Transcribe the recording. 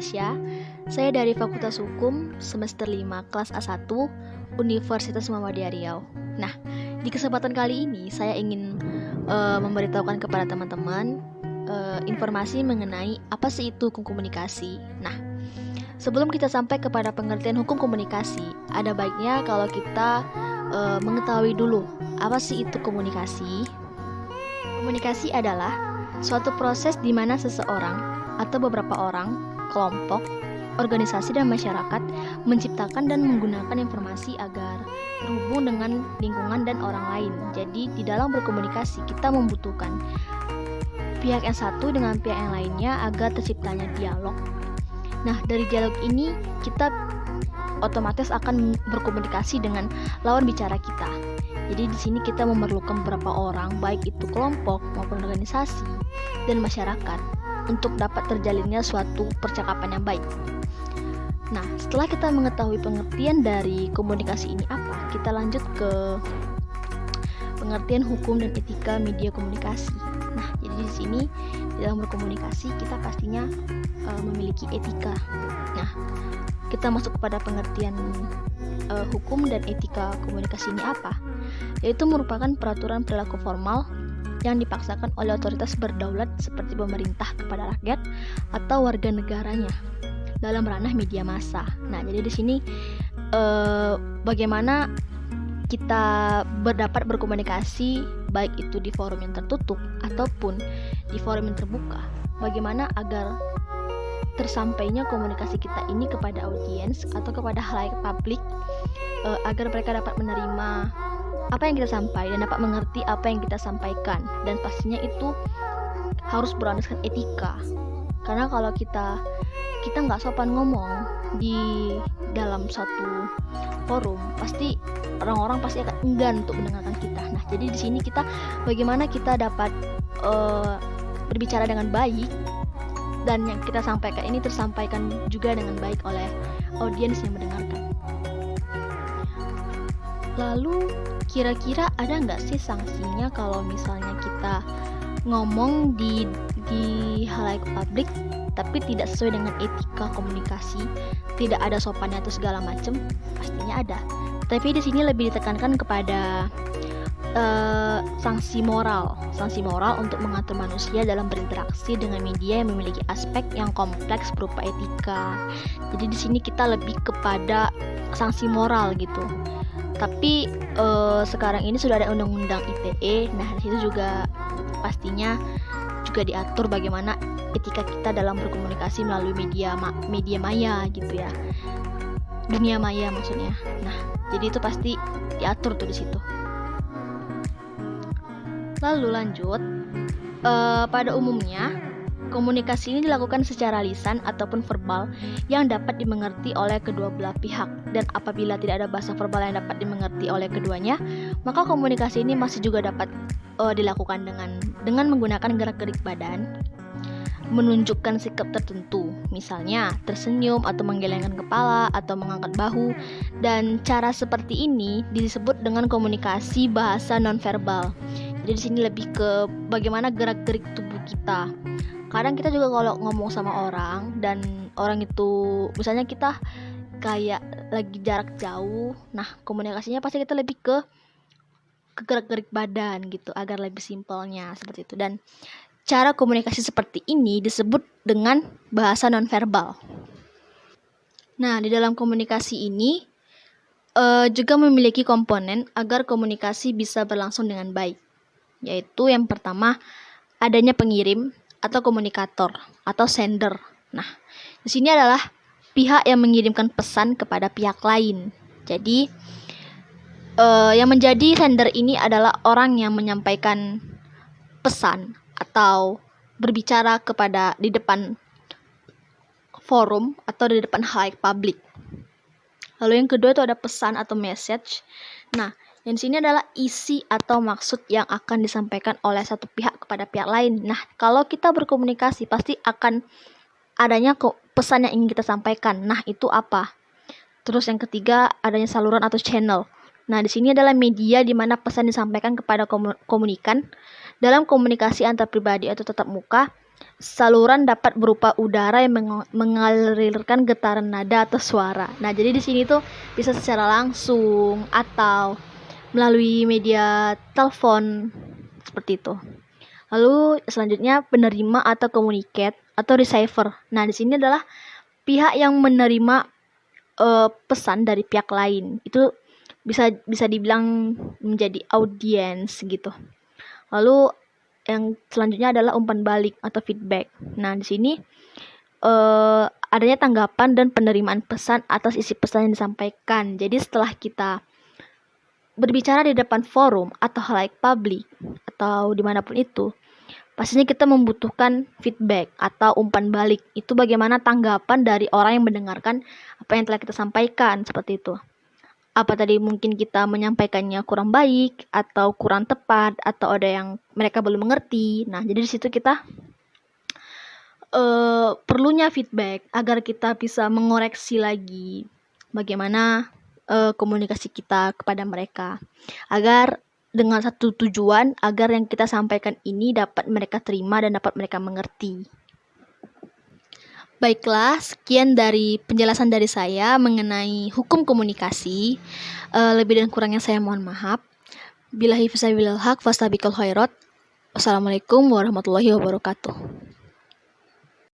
Indonesia. Saya dari Fakultas Hukum semester 5 kelas A1 Universitas Muhammadiyah Riau. Nah, di kesempatan kali ini saya ingin memberitahukan kepada teman-teman informasi mengenai apa sih itu hukum komunikasi. Nah, sebelum kita sampai kepada pengertian hukum komunikasi, ada baiknya kalau kita mengetahui dulu apa sih itu komunikasi. Komunikasi adalah suatu proses di mana seseorang atau beberapa orang, kelompok, organisasi dan masyarakat menciptakan dan menggunakan informasi agar terhubung dengan lingkungan dan orang lain. Jadi di dalam berkomunikasi kita membutuhkan pihak yang satu dengan pihak yang lainnya agar terciptanya dialog. Nah, dari dialog ini kita otomatis akan berkomunikasi dengan lawan bicara kita. Jadi di sini kita memerlukan beberapa orang, baik itu kelompok maupun organisasi dan masyarakat, untuk dapat terjalinnya suatu percakapan yang baik. Nah, setelah kita mengetahui pengertian dari komunikasi ini apa, kita lanjut ke pengertian hukum dan etika media komunikasi. Nah, jadi di sini di dalam berkomunikasi kita pastinya memiliki etika. Nah, kita masuk kepada pengertian hukum dan etika komunikasi ini apa? Yaitu merupakan peraturan perilaku formal yang dipaksakan oleh otoritas berdaulat seperti pemerintah kepada rakyat atau warga negaranya dalam ranah media massa. Nah, jadi di sini bagaimana kita dapat berkomunikasi baik itu di forum yang tertutup ataupun di forum yang terbuka. Bagaimana agar tersampainya komunikasi kita ini kepada audiens atau kepada halayak publik agar mereka dapat menerima apa yang kita sampaikan dan dapat mengerti apa yang kita sampaikan, dan pastinya itu harus berlandaskan etika. Karena kalau kita nggak sopan ngomong di dalam satu forum, pasti orang-orang pasti akan enggan untuk mendengarkan kita. Nah, jadi di sini kita bagaimana kita dapat berbicara dengan baik dan yang kita sampaikan ini tersampaikan juga dengan baik oleh audiens yang mendengarkan. Lalu kira-kira ada nggak sih sanksinya kalau misalnya kita ngomong di halayak publik tapi tidak sesuai dengan etika komunikasi, tidak ada sopannya atau segala macam? Pastinya ada. Tapi di sini lebih ditekankan kepada sanksi moral untuk mengatur manusia dalam berinteraksi dengan media yang memiliki aspek yang kompleks berupa etika. Jadi di sini kita lebih kepada sanksi moral gitu. Tapi sekarang ini sudah ada undang-undang ITE. Nah, di situ juga pastinya juga diatur bagaimana etika kita dalam berkomunikasi melalui media maya gitu ya. Dunia maya maksudnya. Nah, jadi itu pasti diatur tuh di situ. Lalu lanjut, pada umumnya komunikasi ini dilakukan secara lisan ataupun verbal yang dapat dimengerti oleh kedua belah pihak. Dan apabila tidak ada bahasa verbal yang dapat dimengerti oleh keduanya, maka komunikasi ini masih juga dapat dilakukan dengan menggunakan gerak-gerik badan, menunjukkan sikap tertentu, misalnya tersenyum atau menggelengkan kepala atau mengangkat bahu. Dan cara seperti ini disebut dengan komunikasi bahasa nonverbal. Jadi di sini lebih ke bagaimana gerak-gerik tubuh kita. Kadang kita juga kalau ngomong sama orang dan orang itu misalnya kita kayak lagi jarak jauh, nah komunikasinya pasti kita lebih ke gerak-gerik badan gitu agar lebih simpelnya seperti itu. Dan cara komunikasi seperti ini disebut dengan bahasa nonverbal. Nah, di dalam komunikasi ini juga memiliki komponen agar komunikasi bisa berlangsung dengan baik. Yaitu yang pertama, adanya pengirim atau komunikator atau sender. Nah, di sini adalah pihak yang mengirimkan pesan kepada pihak lain. Jadi, yang menjadi sender ini adalah orang yang menyampaikan pesan atau berbicara di depan forum atau di depan halayak publik. Lalu yang kedua itu ada pesan atau message. Nah, yang di sini adalah isi atau maksud yang akan disampaikan oleh satu pihak kepada pihak lain. Nah, kalau kita berkomunikasi pasti akan adanya pesan yang ingin kita sampaikan. Nah, itu apa? Terus yang ketiga adanya saluran atau channel. Nah, di sini adalah media di mana pesan disampaikan kepada komunikan dalam komunikasi antar pribadi atau tatap muka Saluran dapat berupa udara yang mengalirkan getaran nada atau suara. Nah, jadi di sini tuh bisa secara langsung atau melalui media telepon seperti itu. Lalu selanjutnya penerima atau communicate atau receiver. Nah, di sini adalah pihak yang menerima pesan dari pihak lain. Itu bisa dibilang menjadi audiens gitu. Lalu yang selanjutnya adalah umpan balik atau feedback. Nah, di sini adanya tanggapan dan penerimaan pesan atas isi pesan yang disampaikan. Jadi setelah kita berbicara di depan forum atau halayak publik atau dimanapun itu, pastinya kita membutuhkan feedback atau umpan balik. Itu bagaimana tanggapan dari orang yang mendengarkan apa yang telah kita sampaikan, seperti itu. Apa tadi mungkin kita menyampaikannya kurang baik atau kurang tepat atau ada yang mereka belum mengerti. Nah, jadi di situ kita perlunya feedback agar kita bisa mengoreksi lagi bagaimana komunikasi kita kepada mereka, agar dengan satu tujuan agar yang kita sampaikan ini dapat mereka terima dan dapat mereka mengerti. Baiklah, sekian dari penjelasan dari saya mengenai hukum komunikasi. Lebih dan kurangnya saya mohon maaf. Billahi fisabilil haq fastabiqul khairat. Wassalamualaikum warahmatullahi wabarakatuh.